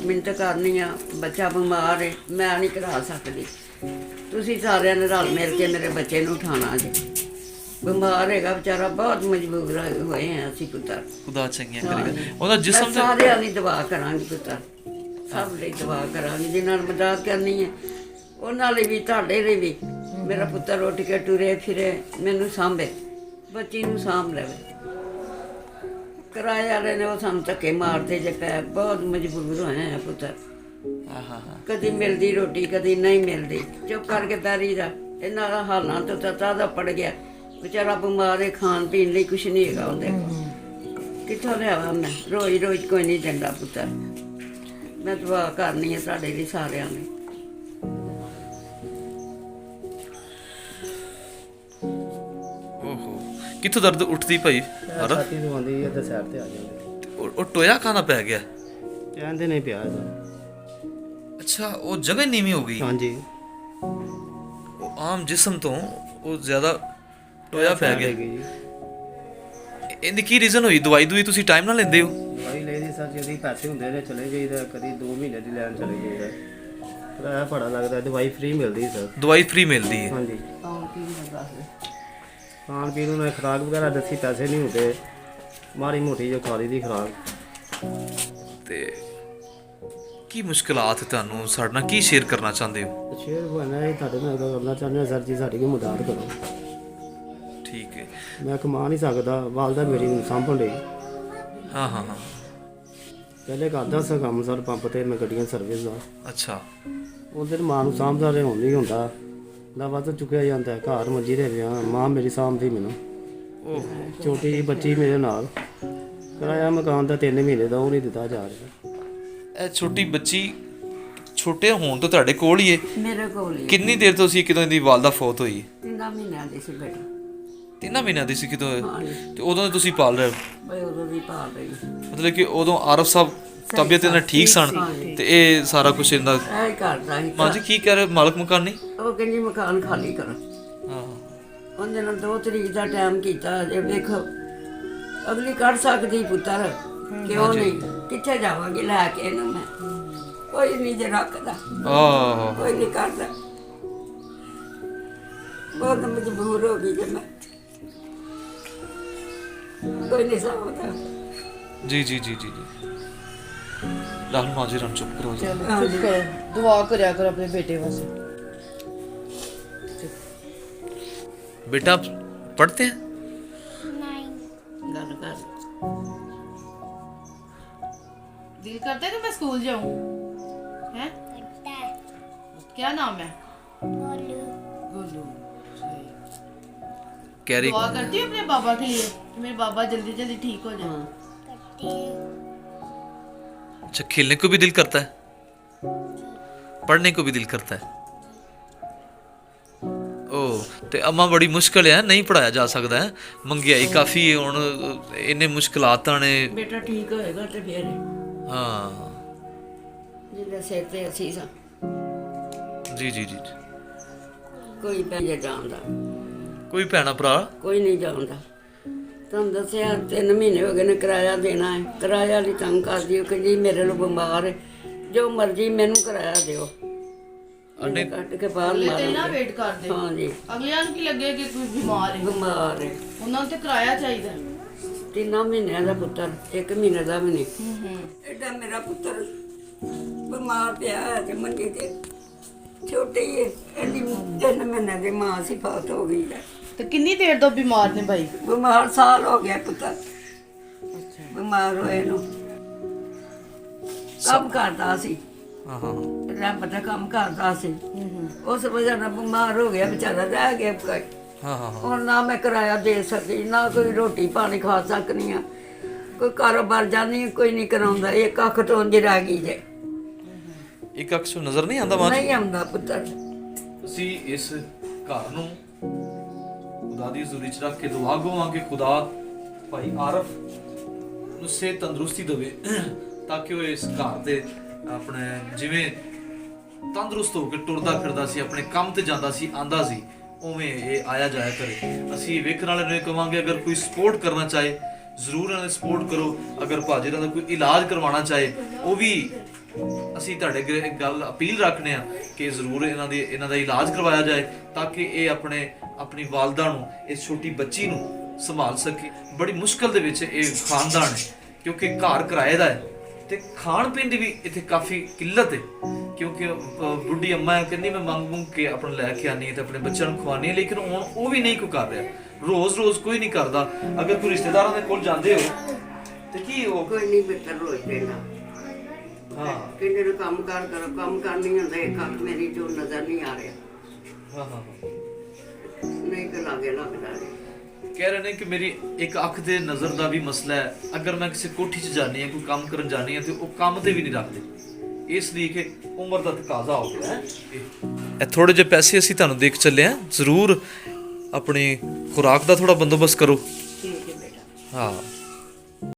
Minute ਕਰਨੀ ਆ, ਬੱਚਾ ਬਿਮਾਰ ਹੈ, ਮੈਂ ਨਹੀਂ ਕਰਾ ਸਕਦੀ। ਤੁਸੀਂ ਸਾਰਿਆਂ ਨੇ ਰਲ ਮਿਲ ਕੇ ਮੇਰੇ ਬੱਚੇ ਨੂੰ ਉਠਾਉਣਾ ਜੀ। ਬਿਮਾਰ ਹੈਗਾ ਵਿਚਾਰਾ, ਬਹੁਤ ਮਜਬੂਰ ਹੋਏ ਆ ਅਸੀਂ ਪੁੱਤਰ। ਖੁਦਾ ਚੰਗੀਆਂ ਕਰੇਗਾ। ਉਹਦਾ ਜਿਸਮ ਤੇ ਸਾਰਿਆਂ ਦੀ ਦੁਆ ਕਰਾਂਗੇ ਪੁੱਤਰ, ਸਭ ਲਈ ਦੁਆ ਕਰਾਂਗੇ। ਜਿਨ੍ਹਾਂ ਨੂੰ ਮਦਦ ਕਰਨੀ ਹੈ ਉਹਨਾਂ ਲਈ ਵੀ, ਤੁਹਾਡੇ ਲਈ ਵੀ। ਮੇਰਾ ਪੁੱਤਰ ਉੱਠ ਕੇ ਟੁਰੇ ਫਿਰੇ, ਮੈਨੂੰ ਸਾਂਭੇ, ਬੱਚੀ ਨੂੰ ਸਾਂਭ ਲਵੇ। ਕਿਰਾਏ ਵਾਲੇ ਨੇ ਉਹ ਸਾਨੂੰ ਧੱਕੇ ਮਾਰਦੇ ਜੇ ਪੈ, ਬਹੁਤ ਮਜਬੂਰ ਹੋਏ ਆ ਪੁੱਤਰ। ਕਦੀ ਮਿਲਦੀ ਰੋਟੀ, ਕਦੀ ਨਹੀਂ ਮਿਲਦੀ, ਚੁੱਪ ਕਰਕੇ ਬੈਰੀ ਦਾ। ਇਹਨਾਂ ਦਾ ਹਾਲਾਂ ਤੋਂ ਤਤਾ ਦਾ ਪੜ ਗਿਆ ਵਿਚਾਰਾ, ਬਿਮਾਰ ਹੈ, ਖਾਣ ਪੀਣ ਲਈ ਕੁਛ ਨਹੀਂ ਹੈਗਾ ਉਹਦੇ ਕੋਲ। ਕਿੱਥੋਂ ਲਿਆਵਾਂ ਮੈਂ? ਰੋਜ਼ ਰੋਜ਼ ਕੋਈ ਨਹੀਂ ਦਿੰਦਾ ਪੁੱਤਰ। ਮੈਂ ਦੁਆ ਕਰਨੀ ਹੈ ਤੁਹਾਡੇ ਲਈ ਸਾਰਿਆਂ ਨੇ। ਓਹੋ, ਕਿੱਥੋਂ ਦਰਦ ਉੱਠਦੀ ਭਾਈ? ਛਾਤੀ ਤੋਂ ਆਉਂਦੀ ਹੈ ਤੇ ਸਾਈਡ ਤੇ ਆ ਜਾਂਦੀ। ਉਹ ਟੋਇਆ ਖਾਣਾ ਪੈ ਗਿਆ? ਕਹਿੰਦੇ ਨਹੀਂ ਪਿਆ ਇਹਦਾ। ਅੱਛਾ, ਉਹ ਜਗ੍ਹਾ ਹੀ ਨੀਵੀਂ ਹੋ ਗਈ। ਹਾਂਜੀ, ਉਹ ਆਮ ਜਿਸਮ ਤੋਂ ਉਹ ਜ਼ਿਆਦਾ ਟੋਇਆ ਪੈ ਗਿਆ। ਜੀ ਇਹਦੀ ਕੀ ਰੀਜ਼ਨ ਹੋਈ? ਦਵਾਈ ਤੁਸੀਂ ਟਾਈਮ ਨਾਲ ਲੈਂਦੇ ਹੋ? ਦਵਾਈ ਲੈਦੀ ਸਰ, ਜਦੋਂ ਪੈਸੇ ਹੁੰਦੇ ਨੇ ਚਲੇ ਜਾਈਦਾ, ਕਦੀ 2 ਮਹੀਨੇ ਦੀ ਲੈਣ ਚਲੇ ਜਾਈਦਾ। ਕਿਰਾਇਆ ਬੜਾ ਲੱਗਦਾ, ਦਵਾਈ ਫ੍ਰੀ ਮਿਲਦੀ ਸਰ। ਦਵਾਈ ਫ੍ਰੀ ਮਿਲਦੀ ਹੈ? ਹਾਂਜੀ। ਖਾਣ ਪੀਣ ਨੂੰ ਖੁਰਾਕ ਵਗੈਰਾ ਦੱਸੀ, ਪੈਸੇ ਨਹੀਂ ਹੁੰਦੇ, ਮਾੜੀ ਮੋਟੀ ਜੋ ਖਾ ਲਈ ਦੀ ਖੁਰਾਕ। ਤੇ ਕੀ ਮੁਸ਼ਕਲਾਤ ਤੁਹਾਨੂੰ ਸਾਡੇ ਨਾਲ ਕੀ ਸ਼ੇਅਰ ਕਰਨਾ ਚਾਹੁੰਦੇ ਹੋ? ਸ਼ੇਰ ਬਣਾ ਇਹ ਤੁਹਾਡੇ ਨਾਲ ਗੱਲ ਕਰਨਾ ਚਾਹੁੰਦੇ ਹਾਂ ਸਰ ਜੀ, ਸਾਡੀ ਕੋਈ ਮਦਦ ਕਰੋ। ਠੀਕ ਹੈ। ਮੈਂ ਕਮਾ ਨਹੀਂ ਸਕਦਾ, ਵਾਲਦਾ ਮੇਰੀ ਨੂੰ ਸਾਂਭਣ ਲਈ। ਹਾਂ ਹਾਂ ਹਾਂ। ਪਹਿਲੇ ਕਰਦਾ ਸੀ ਕੰਮ ਸਰ, ਪੰਪ ਤੇ ਮੈਂ ਗੱਡੀਆਂ ਸਰਵਿਸ ਦਾ। ਅੱਛਾ। ਉਧਰ ਮਾਂ ਨੂੰ ਸਾਂਭਦਾ ਰਿਹਾ, ਹੁਣ ਨਹੀਂ ਹੁੰਦਾ ਨਾ, ਵੱਧ ਚੁੱਕਿਆ ਜਾਂਦਾ। ਘਰ ਮੰਜੀ ਦੇ ਪਿਆ, ਮਾਂ ਮੇਰੀ ਸਾਂਭਦੀ ਮੈਨੂੰ। ਓਹ, ਛੋਟੀ ਜਿਹੀ ਬੱਚੀ ਮੇਰੇ ਨਾਲ। ਕਿਰਾਇਆ ਮਕਾਨ ਦਾ 3 ਮਹੀਨੇ ਦਾ ਉਹ ਨਹੀਂ ਦਿੱਤਾ ਜਾ ਰਿਹਾ। ਇਹ ਛੋਟੀ ਬੱਚੀ ਛੋਟੇ ਹੋਣ ਤੋਂ ਤੁਹਾਡੇ ਕੋਲ ਹੀ ਹੈ? ਮੇਰੇ ਕੋਲ ਹੀ ਕਿੰਨੀ ਦੇਰ ਤੋਂ ਸੀ ਕਿਦੋਂ ਇਹਦੀ ਵਾਲਦਾ ਫੌਤ ਹੋਈ? 3 ਮਹੀਨਿਆਂ ਦੀ ਸੀ ਬੇਟਾ। 3 ਮਹੀਨਿਆਂ ਦੀ ਸੀ ਕਿਦੋਂ? ਹਾਂਜੀ, ਤੇ ਉਦੋਂ ਤੁਸੀਂ ਪਾਲ ਰਹੇ ਹੋ? ਬਈ ਉਦੋਂ ਦੀ ਭਾਲ ਰਹੀ। ਮਤਲਬ ਕਿ ਉਦੋਂ ਆਰਫ ਸਾਹਿਬ ਤਬੀਅਤ ਇਹਨਾਂ ਠੀਕ ਸਨ ਤੇ ਇਹ ਸਾਰਾ ਕੁਝ ਇਹਦਾ। ਇਹ ਕਰਦਾ ਸੀ। ਮਾਂ ਜੀ ਕੀ ਕਹਿ ਰਹੇ ਮਾਲਕ ਮਕਾਨ ਨਹੀਂ? ਉਹ ਕਹਿੰਦੀ ਮਕਾਨ ਖਾਲੀ ਕਰੋ। ਹਾਂ। ਉਹਦੇ ਨਾਲ 2 ਤਰੀਕ ਦਾ ਟਾਈਮ ਕੀਤਾ। ਜੇ ਵੇਖੋ ਅਗਲੀ ਕੱਢ ਸਕਦੀ ਪੁੱਤਰ, ਕਿਉਂ ਨਹੀਂ? ਕਿੱਥੇ ਜਾਵਾਂਗੀ ਲੈ ਕੇ ਇਹਨੂੰ ਮੈਂ? ਕੋਈ ਨਹੀਂ ਜੇ ਰੱਖਦਾ, ਆਹ, ਕੋਈ ਨਹੀਂ ਕਰਦਾ। ਬਹੁਤ ਮਜਬੂਰ ਹੋ ਗਈ ਜੇ ਮੈਂ, ਕੋਈ ਨਹੀਂ ਸਮਝਦਾ। ਜੀ ਜੀ ਜੀ ਜੀ ਜੀ। ਲਾਲ ਮਾਜੀ ਰਮ ਚੁੱਪ ਕਰੋ ਜੀ। ਚਲੋ ਚੁੱਪ ਕਰੋ, ਦੁਆ ਕਰਿਆ ਕਰੋ ਆਪਣੇ बेटे वास्ते। बेटा आप पढ़ते हैं? ਗੱਲ ਕਰ। दिल करता है कि मैं स्कूल जाऊं? हैं? क्या नाम है? गोलू। कह रही दुआ करती हूँ अपने बाबा के लिए कि मेरे बाबा जल्दी जल्दी ठीक हो जाए। अच्छा, खेलने को भी दिल करता है, पढ़ने को भी दिल करता है? ਤੇ ਅੰਮਾ ਬੜੀ ਮੁਸ਼ਕਲ ਹੈ, ਨਹੀਂ ਪੜਾਇਆ ਜਾ ਸਕਦਾ ਹੈ, ਮਹਿੰਗਾਈ ਕਾਫੀ ਹੈ ਹੁਣ, ਇੰਨੇ ਮੁਸ਼ਕਲਾਤਾਂ ਨੇ। ਬੇਟਾ ਠੀਕ ਹੋਏਗਾ ਤੇ ਫਿਰ ਹਾਂ ਜਿਹਦੇ ਸਿਰ ਤੇ ਅਸੀਂ ਸਾਂ। ਜੀ ਜੀ ਜੀ। ਕੋਈ ਪੈਸੇ ਜਾਣਦਾ, ਕੋਈ ਭੈਣਾ ਭਰਾ? ਕੋਈ ਨਹੀਂ ਜਾਣਦਾ। ਤੁਹਾਨੂੰ ਦੱਸਿਆ 3 ਮਹੀਨੇ ਹੋ ਗਏ ਨੇ ਕਿਰਾਇਆ ਦੇਣਾ ਹੈ। ਕਿਰਾਇਆ ਲਈ ਤੰਗ ਕਰਦੀ, ਉਹ ਕਹਿੰਦੀ ਮੇਰੇ ਨੂੰ ਬਿਮਾਰ ਹੈ, ਜੋ ਮਰਜ਼ੀ ਮੈਨੂੰ ਕਿਰਾਇਆ ਦਿਓ। ਅਨੇ ਕੱਟ ਕੇ ਬਾਹਰ अगले ਮਾਰ दिन ना वेट कर दे, ਹਾਂ ਜੀ, अगले की लगे कि कोई बीमार है, ਬਿਮਾਰ ਹੈ। उन्होंने तो किराया चाहिए। 3 ਮਹੀਨਿਆਂ ਦਾ ਪੁੱਤਰ, 1 ਮਹੀਨੇ ਦਾ ਵੀ ਨਹੀਂ। ਐਡਾ ਮੇਰਾ ਪੁੱਤਰ ਬਿਮਾਰ ਪਿਆ ਹੈ ਤੇ ਮੰਜੇ ਤੇ, ਛੋਟੀ ਹੈ, ਇਹਦੀ 3 ਮਹੀਨੇ ਦੀ ਮਾਂ ਸੀ, ਫੌਤ ਹੋ ਗਈ ਹੈ। तो कितनी देर तो बीमार ने भाई? ਬਿਮਾਰ ਸਾਲ ਹੋ ਗਿਆ ਪੁੱਤਰ, ਬਿਮਾਰ ਹੋਏ ਨੂੰ। ਕੰਮ ਕਰਦਾ ਸੀ, ਹਾਂ ਹਾਂ ਰੱਬ ਦਾ ਕੰਮ ਕਰਦਾ ਸੀ। ਉਸ ਵਜ੍ਹਾ ਨਾਲ ਬਿਮਾਰ ਹੋ ਗਿਆ ਵਿਚਾਰਾ, ਰਹਿ ਗਿਆ। ਹਾਂ ਹਾਂ। ਹੁਣ ਨਾ ਮੈਂ ਕਿਰਾਇਆ ਦੇ ਸਕਦੀ, ਨਾ ਕੋਈ ਰੋਟੀ ਪਾਣੀ ਖਾ ਸਕਦੀ ਆ, ਕੋਈ ਕਾਰੋਬਾਰ ਜਾਣੀ ਕੋਈ ਨਹੀਂ ਕਰਾਉਂਦਾ। ਇੱਕ ਅੱਖ ਤੋਂ ਉਂਝ ਰਹਿ ਗਈ ਜੇ, ਇੱਕ ਅਕਸਰ ਨਜ਼ਰ ਨਹੀਂ ਆਉਂਦਾ ਮਾਂ ਜੀ? ਨਹੀਂ ਆਉਂਦਾ ਪੁੱਤਰ। ਅਸੀਂ ਇਸ ਘਰ ਨੂੰ ਖੁਦਾ ਦੀ ਹਜ਼ੂਰੀ 'ਚ ਰੱਖ ਕੇ ਦੁਆ ਗਵਾਂਗੇ, ਖੁਦਾ ਭਾਈ ਆਰਫ ਨੂੰ ਸਿਹਤ ਤੰਦਰੁਸਤੀ ਦੇਵੇ ਤਾਂ ਕਿ ਉਹ ਇਸ ਘਰ ਦੇ ਆਪਣੇ ਜਿਵੇਂ ਤੰਦਰੁਸਤ ਹੋ ਕੇ ਟੁਰਦਾ ਫਿਰਦਾ ਸੀ, ਆਪਣੇ ਕੰਮ ਤੇ ਜਾਂਦਾ ਸੀ, ਆਂਦਾ ਸੀ, ਉਵੇਂ ਇਹ ਆਇਆ ਜਾਇਆ ਕਰੇ। ਅਸੀਂ ਵੇਖਣ ਵਾਲੇ ਨੂੰ ਕਹਾਂਗੇ ਅਗਰ ਕੋਈ ਸਪੋਰਟ ਕਰਨਾ ਚਾਹੇ ਜ਼ਰੂਰ ਇਹਨਾਂ ਦੀ ਸਪੋਰਟ ਕਰੋ। ਅਗਰ ਭਾਜੀ ਦਾ ਕੋਈ ਇਲਾਜ ਕਰਵਾਉਣਾ ਚਾਹੇ ਉਹ ਵੀ ਅਸੀਂ ਤੁਹਾਡੇ ਅੱਗੇ ਇੱਕ ਗੱਲ ਅਪੀਲ ਰੱਖਨੇ ਆ ਕਿ ਜ਼ਰੂਰ ਇਹਨਾਂ ਦਾ ਇਲਾਜ ਕਰਵਾਇਆ ਜਾਏ ਤਾਂ ਕਿ ਇਹ ਆਪਣੀ ਵਾਲਦਾ ਨੂੰ, ਇਸ ਛੋਟੀ ਬੱਚੀ ਨੂੰ ਸੰਭਾਲ ਸਕੇ। ਬੜੀ ਮੁਸ਼ਕਲ ਦੇ ਵਿੱਚ ਇਹ ਖਾਨਦਾਨ ਹੈ ਕਿਉਂਕਿ ਘਰ ਕਿਰਾਏ ਦਾ ਹੈ ਤੇ ਖਾਣ ਪੀਣ ਦੀ ਵੀ ਇੱਥੇ ਕਾਫੀ ਕਿੱਲਤ ਹੈ ਕਿਉਂਕਿ ਬੁੱਢੀ ਅੰਮਾ ਕਹਿੰਦੀ ਮੈਂ ਮੰਗ ਕੇ ਆਪਣਾ ਲੈ ਕੇ ਆਨੀ ਹੈ ਤੇ ਆਪਣੇ ਬੱਚਿਆਂ ਨੂੰ ਖਵਾਨੀ ਹੈ, ਲੇਕਿਨ ਹੁਣ ਉਹ ਵੀ ਨਹੀਂ ਕੋਈ ਕਰ ਰਿਹਾ। ਰੋਜ਼ ਕੋਈ ਨਹੀਂ ਕਰਦਾ। ਅਗਰ ਕੋਈ ਰਿਸ਼ਤੇਦਾਰਾਂ ਦੇ ਕੋਲ ਜਾਂਦੇ ਹੋ ਤੇ ਕੀ ਉਹ ਕੋਈ ਨਹੀਂ ਬਿੱਤਰ ਰੋਜ਼ ਦੇਣਾ। ਹਾਂ ਕਿੰਨੇ ਨੂੰ ਕੰਮ ਕਰੋ, ਕੰਮ ਕਰ ਨਹੀਂ ਹੁੰਦਾ। ਇੱਕ ਅੱਖ ਮੇਰੀ ਜੋ ਨਜ਼ਰ ਨਹੀਂ ਆ ਰਿਹਾ, ਹਾਂ ਨਹੀਂ ਕਿ ਲਾਗੇ ਲੱਗਦਾ ਹੈ। ਕਹਿ ਰਹੇ ਨੇ ਕਿ ਮੇਰੀ ਇੱਕ ਅੱਖ ਦੇ ਨਜ਼ਰ ਦਾ ਵੀ ਮਸਲਾ ਹੈ। ਅਗਰ ਮੈਂ ਕਿਸੇ ਕੋਠੀ 'ਚ ਜਾਣੀ ਹੈ, ਕੋਈ ਕੰਮ ਕਰਨ ਜਾਣੀ ਹੈ ਤੇ ਉਹ ਕੰਮ ਤੇ ਵੀ ਨਹੀਂ ਰੱਖਦੇ, ਇਸ ਲਈ ਕਿ ਉਮਰ ਦਾ ਤਕਾਜ਼ਾ ਹੋ ਗਿਆ ਹੈ। ਇਹ ਥੋੜੇ ਜਿਹੇ ਪੈਸੇ ਅਸੀਂ ਤੁਹਾਨੂੰ ਦੇ ਕੇ ਚੱਲੇ ਹਾਂ, ਜ਼ਰੂਰ ਆਪਣੀ ਖੁਰਾਕ ਦਾ ਥੋੜਾ ਬੰਦੋਬਸਤ ਕਰੋ। ਠੀਕ ਹੈ ਬੇਟਾ। ਹਾਂ